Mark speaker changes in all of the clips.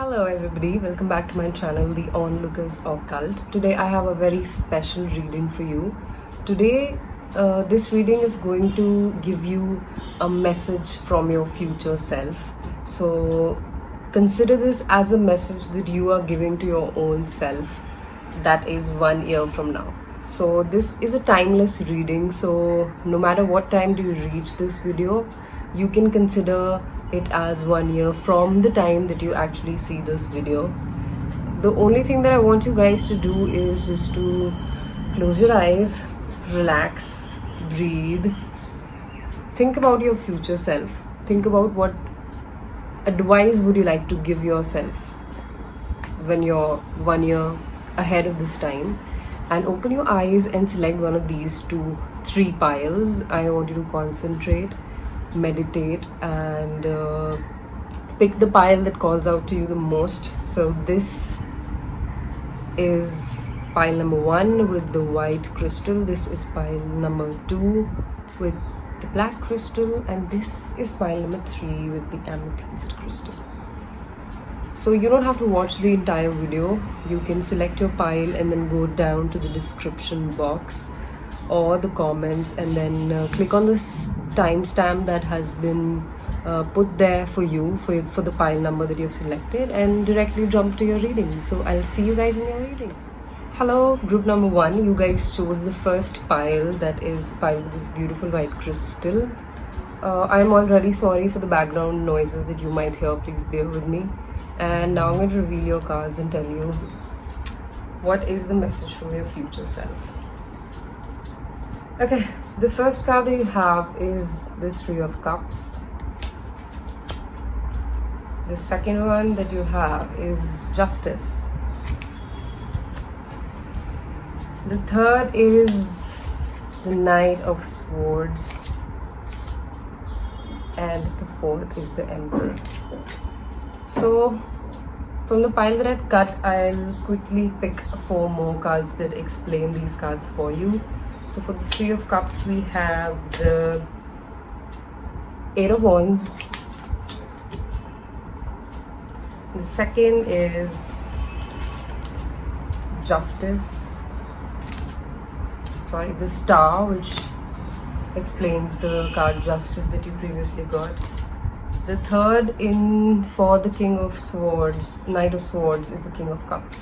Speaker 1: Hello everybody, welcome back to my channel, The Onlookers Occult. Today I have a very special reading for you. Today, this reading is going to give you a message from your future self. So consider this as a message that you are giving to your own self that is 1 year from now. So this is a timeless reading, so no matter what time do you reach this video, you can consider it as 1 year from the time that you actually see this video. The only thing that I want you guys to do is just to close your eyes, relax, breathe, think about your future self. Think about what advice would you like to give yourself when you're 1 year ahead of this time, and open your eyes and select one of these 3 piles. I want you to concentrate, meditate, and pick the pile that calls out to you the most. So this is pile number 1 with the white crystal, this is pile number 2 with the black crystal, and this is pile number 3 with the amethyst crystal. So you don't have to watch the entire video. You can select your pile and then go down to the description box or the comments, and then click on this timestamp that has been put there for you for the pile number that you've selected, and directly jump to your reading. So I'll see you guys in your reading. Hello, group number 1. You guys chose the first pile, that is the pile with this beautiful white crystal. I'm already sorry for the background noises that you might hear. Please bear with me. And now I'm going to reveal your cards and tell you what is the message from your future self. Okay, the first card that you have is the 3 of Cups. The second one that you have is Justice. The third is the Knight of Swords. And the fourth is the Emperor. So from the pile that I've cut, I'll quickly pick 4 more cards that explain these cards for you. So for the 3 of Cups, we have the 8 of Wands. The second is Justice. Sorry, the Star, which explains the card Justice that you previously got. The third for the King of Swords, Knight of Swords, is the King of Cups.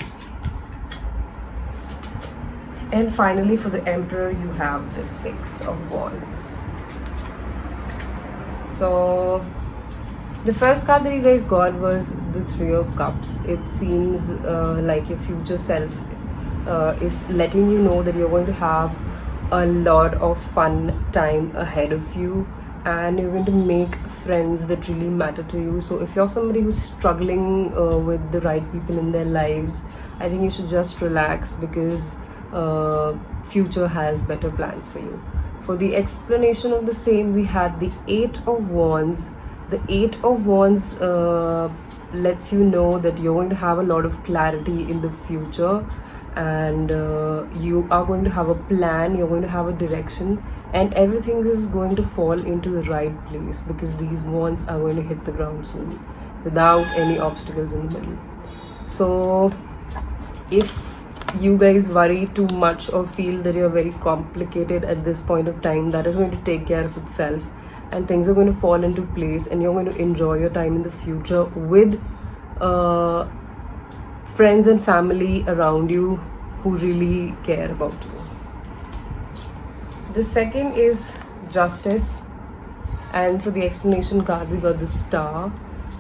Speaker 1: And finally, for the Emperor, you have the 6 of Wands. So the first card that you guys got was the 3 of Cups. It seems like your future self is letting you know that you're going to have a lot of fun time ahead of you, and you're going to make friends that really matter to you. So if you're somebody who's struggling with the right people in their lives, I think you should just relax, because future has better plans for you. For the explanation of the same, we had the 8 of Wands. The 8 of Wands lets you know that you're going to have a lot of clarity in the future, and you are going to have a plan, you're going to have a direction, and everything is going to fall into the right place, because these wands are going to hit the ground soon without any obstacles in the middle. So if you guys worry too much or feel that you're very complicated at this point of time, that is going to take care of itself, and things are going to fall into place, and you're going to enjoy your time in the future with friends and family around you who really care about you. The second is Justice, and for the explanation card we got the Star.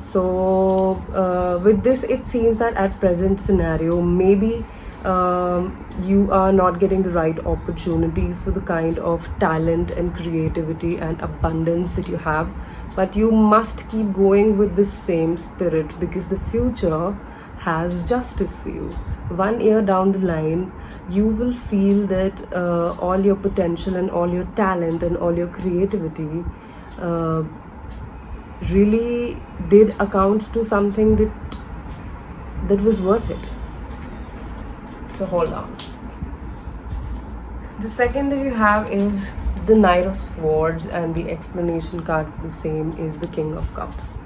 Speaker 1: So with this, it seems that at present scenario, maybe you are not getting the right opportunities for the kind of talent and creativity and abundance that you have, but you must keep going with the same spirit, because the future has justice for you. 1 year down the line, you will feel that all your potential and all your talent and all your creativity really did account to something that was worth it. So hold on. The second that you have is the Knight of Swords, and the explanation card for the same is the King of Cups.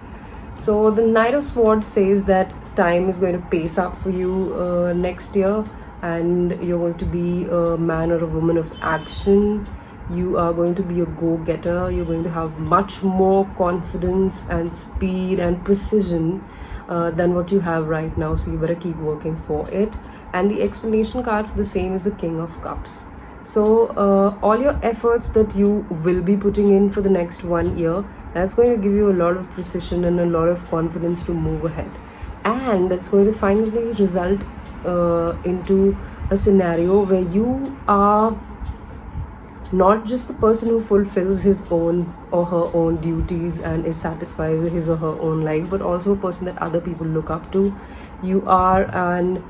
Speaker 1: So the Knight of Swords says that time is going to pace up for you next year, and you're going to be a man or a woman of action. You are going to be a go-getter. You're going to have much more confidence and speed and precision than what you have right now. So you better keep working for it. And the explanation card for the same is the King of Cups. So all your efforts that you will be putting in for the next 1 year, that's going to give you a lot of precision and a lot of confidence to move ahead. And that's going to finally result into a scenario where you are not just the person who fulfills his own or her own duties and is satisfied with his or her own life, but also a person that other people look up to. You are an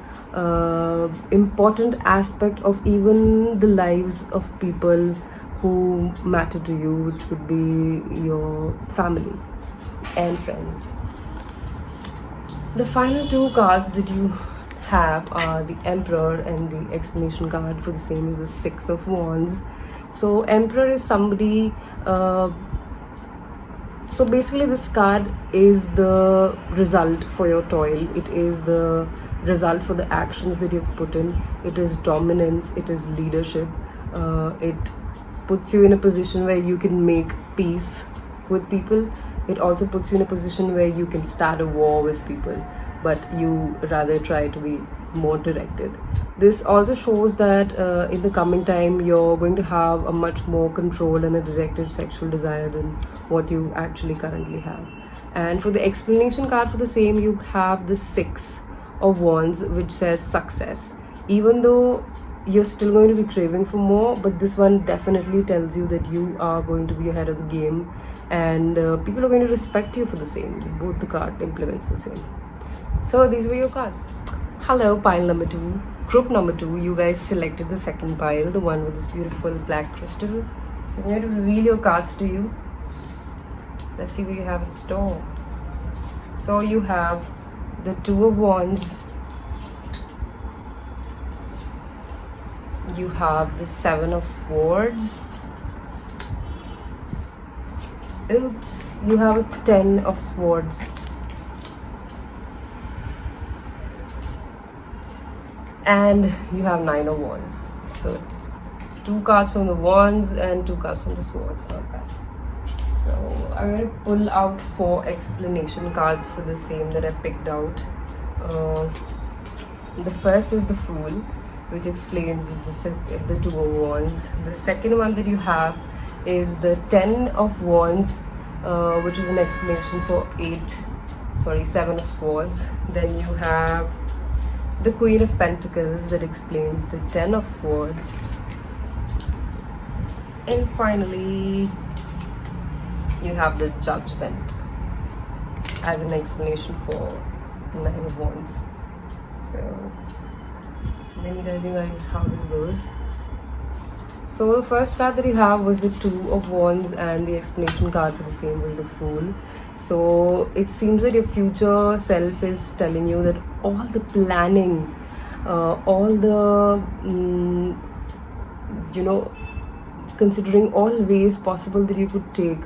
Speaker 1: important aspect of even the lives of people who matter to you, which would be your family and friends. The final two cards that you have are the Emperor, and the explanation card for the same is the Six of Wands. So Emperor is somebody, so basically this card is the result for your toil. It is the result for the actions that you've put in. It is dominance, it is leadership. It puts you in a position where you can make peace with people. It also puts you in a position where you can start a war with people, but you rather try to be more directed. This also shows that in the coming time you're going to have a much more controlled and a directed sexual desire than what you actually currently have. And for the explanation card for the same, you have the Six of Wands, which says success. Even though you're still going to be craving for more, but this one definitely tells you that you are going to be ahead of the game, and people are going to respect you for the same. Both the card implements the same. So these were your cards. Hello, pile number 2. Group number 2, you guys selected the second pile, the one with this beautiful black crystal. So I'm going to reveal your cards to you. Let's see what you have in store. So you have the Two of Wands. You have the Seven of Swords. Oops, you have a Ten of Swords. And you have Nine of Wands. So 2 cards from the Wands and 2 cards from the Swords. Not bad. So I'm going to pull out 4 explanation cards for the same that I picked out. The first is the Fool, which explains the Two of Wands. The second one that you have is the Ten of Wands, which is an explanation for 7 of Swords. Then you have the Queen of Pentacles, that explains the Ten of Swords. And finally, you have the Judgment as an explanation for the Nine of Wands. So let me tell you guys how this goes. So the first card that you have was the Two of Wands, and the explanation card for the same was the Fool. So it seems that your future self is telling you that all the planning, all the considering all ways possible that you could take,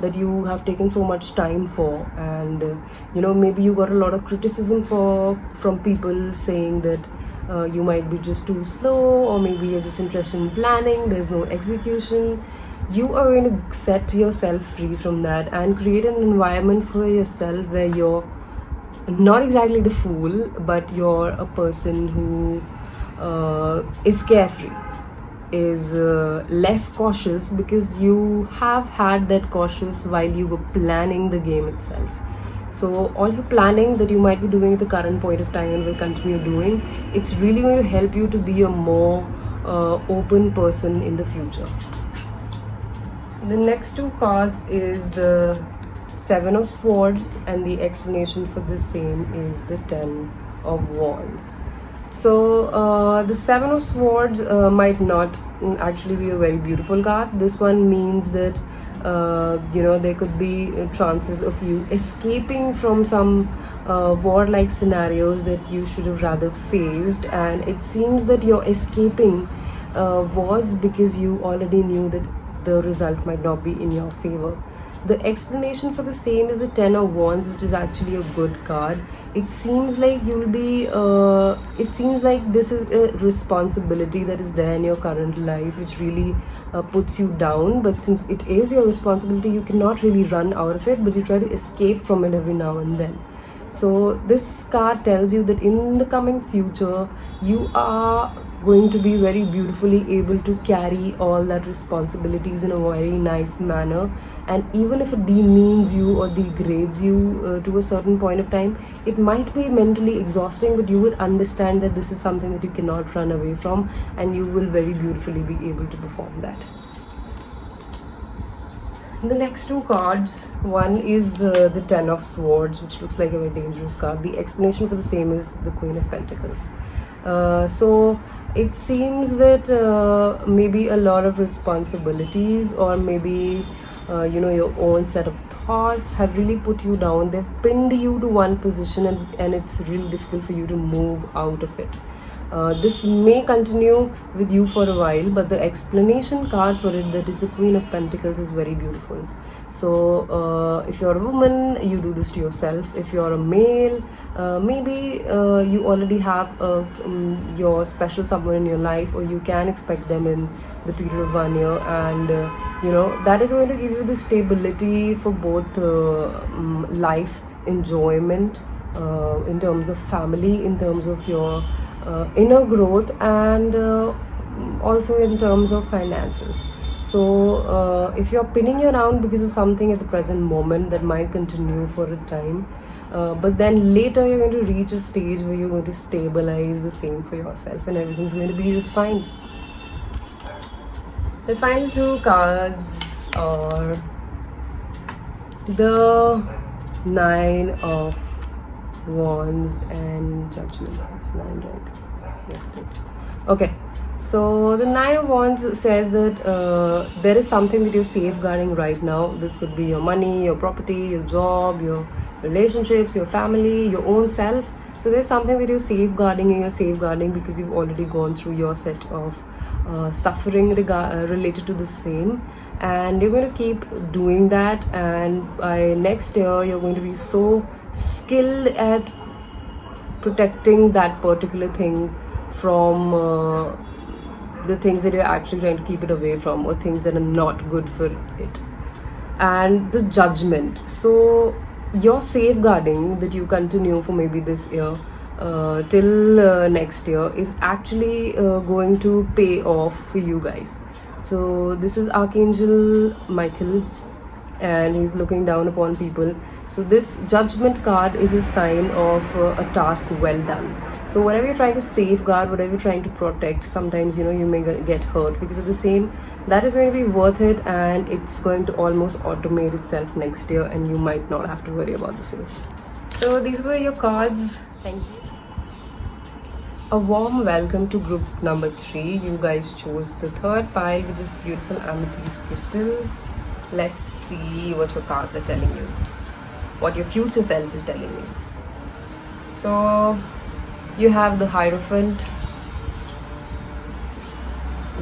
Speaker 1: that you have taken so much time for, and maybe you got a lot of criticism from people saying that you might be just too slow, or maybe you're just interested in planning, there's no execution. You are going to set yourself free from that and create an environment for yourself where you're not exactly the fool, but you're a person who is carefree, is less cautious, because you have had that cautious while you were planning the game itself. So all your planning that you might be doing at the current point of time and will continue doing, it's really going to help you to be a more open person in the future. The next 2 cards is the Seven of Swords, and the explanation for the same is the Ten of Wands. So the Seven of Swords might not actually be a very beautiful card. This one means that there could be chances of you escaping from some warlike scenarios that you should have rather faced, and it seems that your escaping was because you already knew that the result might not be in your favor. The explanation for the same is the Ten of Wands, which is actually a good card. It seems like it seems like this is a responsibility that is there in your current life, which really puts you down. But since it is your responsibility, you cannot really run out of it, but you try to escape from it every now and then. So this card tells you that in the coming future, you are going to be very beautifully able to carry all that responsibilities in a very nice manner. And even if it demeans you or degrades you to a certain point of time, it might be mentally exhausting, but you will understand that this is something that you cannot run away from, and you will very beautifully be able to perform that. The next two cards, one is the Ten of Swords, which looks like a very dangerous card. The explanation for the same is the Queen of Pentacles. So it seems that maybe a lot of responsibilities, or maybe your own set of thoughts have really put you down. They've pinned you to one position, and it's really difficult for you to move out of it. This may continue with you for a while, but the explanation card for it, that is the Queen of Pentacles, is very beautiful. So if you're a woman, you do this to yourself. If you're a male, maybe you already have your special someone in your life, or you can expect them in the period of 1 year, and that is going to give you the stability for both life enjoyment, in terms of family, in terms of your inner growth, and also in terms of finances. So if you're pinning you down because of something at the present moment, that might continue for a time, but then later you're going to reach a stage where you're going to stabilize the same for yourself, and everything's going to be just fine. The final two cards are the Nine of Wands and Judgment. It's 9, right? Yes, it is. Okay, so the Nine of Wands says that there is something that you're safeguarding right now. This could be your money, your property, your job, your relationships, your family, your own self. So there's something that you're safeguarding, and you're safeguarding because you've already gone through your set of suffering related to the same, and you're going to keep doing that. And by next year, you're going to be so skilled at protecting that particular thing from the things that you're actually trying to keep it away from, or things that are not good for it. And the Judgment, so your safeguarding that you continue for maybe this year till next year is actually going to pay off for you guys. So this is Archangel Michael, and he's looking down upon people. So this Judgment card is a sign of a task well done. So whatever you're trying to safeguard, whatever you're trying to protect, sometimes you may get hurt because of the same. That is going to be worth it, and it's going to almost automate itself next year, and you might not have to worry about the same. So these were your cards. Thank you. A warm welcome to group number 3. You guys chose the third pile with this beautiful amethyst crystal. Let's see what your cards are telling you, what your future self is telling you. So you have the Hierophant,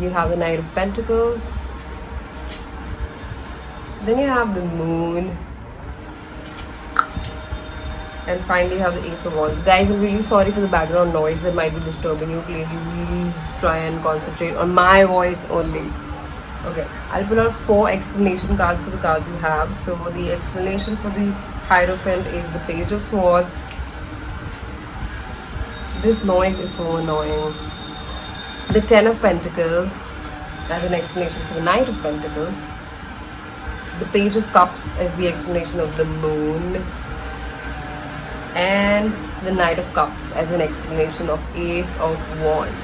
Speaker 1: you have the Knight of Pentacles, then you have the Moon, and finally you have the Ace of Wands. Guys, I'm really sorry for the background noise that might be disturbing you. Please try and concentrate on my voice only. Okay, I'll pull out 4 explanation cards for the cards you have. So the explanation for the Hierophant is the Page of Swords. This noise is so annoying. The Ten of Pentacles, as an explanation for the Knight of Pentacles. The Page of Cups as the explanation of the Moon. And the Knight of Cups as an explanation of Ace of Wands.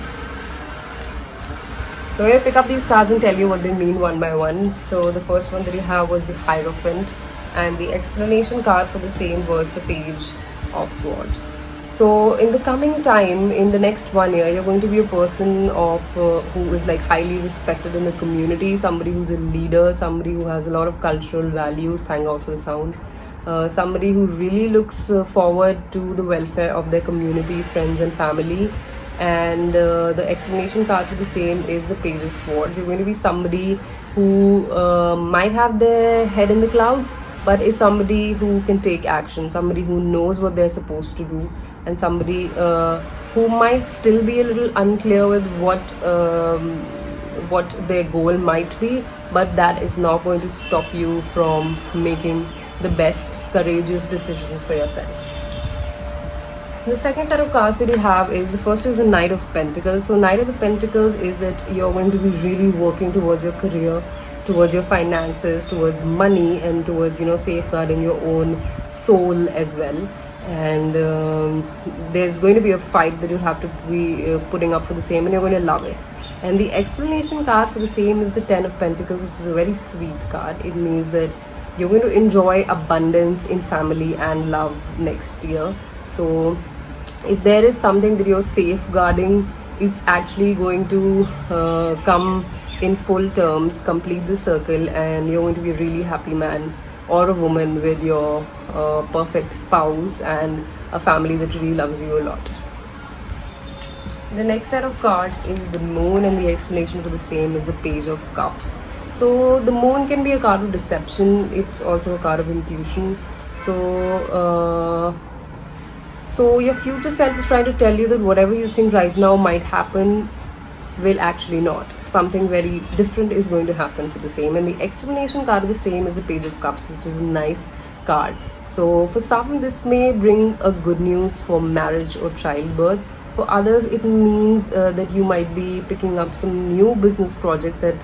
Speaker 1: So I'm going to pick up these cards and tell you what they mean one by one. So the first one that you have was the Hierophant, and the explanation card for the same was the Page of Swords. So in the coming time, in the next 1 year, you're going to be a person of who is like highly respected in the community, somebody who's a leader, somebody who has a lot of cultural values, thank God for the sound, somebody who really looks forward to the welfare of their community, friends and family. And the explanation card for the same is the Page of Swords. You're going to be somebody who might have their head in the clouds, but is somebody who can take action, somebody who knows what they're supposed to do, and somebody who might still be a little unclear with what their goal might be, but that is not going to stop you from making the best courageous decisions for yourself. The second set of cards that you have is, the first is the Knight of Pentacles. So Knight of the Pentacles is that you're going to be really working towards your career, towards your finances, towards money, and towards, you know, safeguarding your own soul as well. And there's going to be a fight that you have to be putting up for the same, and you're going to love it. And the explanation card for the same is the Ten of Pentacles, which is a very sweet card. It means that you're going to enjoy abundance in family and love next year. So if there is something that you're safeguarding, it's actually going to come in full terms, complete the circle, and you're going to be a really happy man or a woman with your perfect spouse and a family that really loves you a lot. The next set of cards is the Moon, and the explanation for the same is the Page of Cups. So the Moon can be a card of deception. It's also a card of intuition. So your future self is trying to tell you that whatever you think right now might happen will actually not. Something very different is going to happen for the same. And the explanation card of the same is the Page of Cups, which is a nice card. So for some, this may bring a good news for marriage or childbirth. For others, it means that you might be picking up some new business projects that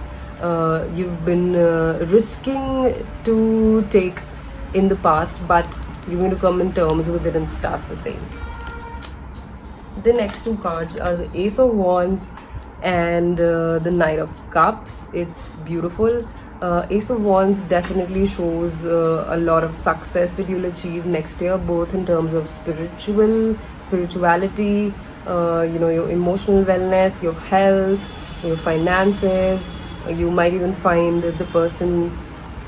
Speaker 1: you've been risking to take in the past, but you're going to come in terms with it and start the same. The next two cards are the Ace of Wands and the Knight of Cups. It's beautiful. Ace of Wands definitely shows a lot of success that you'll achieve next year, both in terms of spirituality, your emotional wellness, your health, your finances. You might even find the person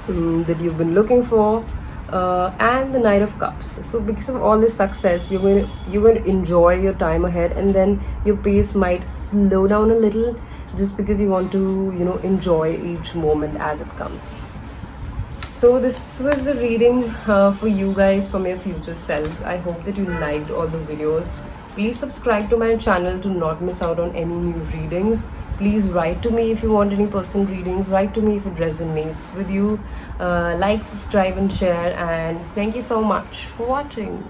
Speaker 1: that you've been looking for. And the Knight of Cups. So because of all this success, you're going to enjoy your time ahead, and then your pace might slow down a little, just because you want to, enjoy each moment as it comes. So this was the reading for you guys from your future selves. I hope that you liked all the videos. Please subscribe to my channel to not miss out on any new readings. Please write to me if you want any personal readings. Write to me if it resonates with you. Like, subscribe and share, and thank you so much for watching.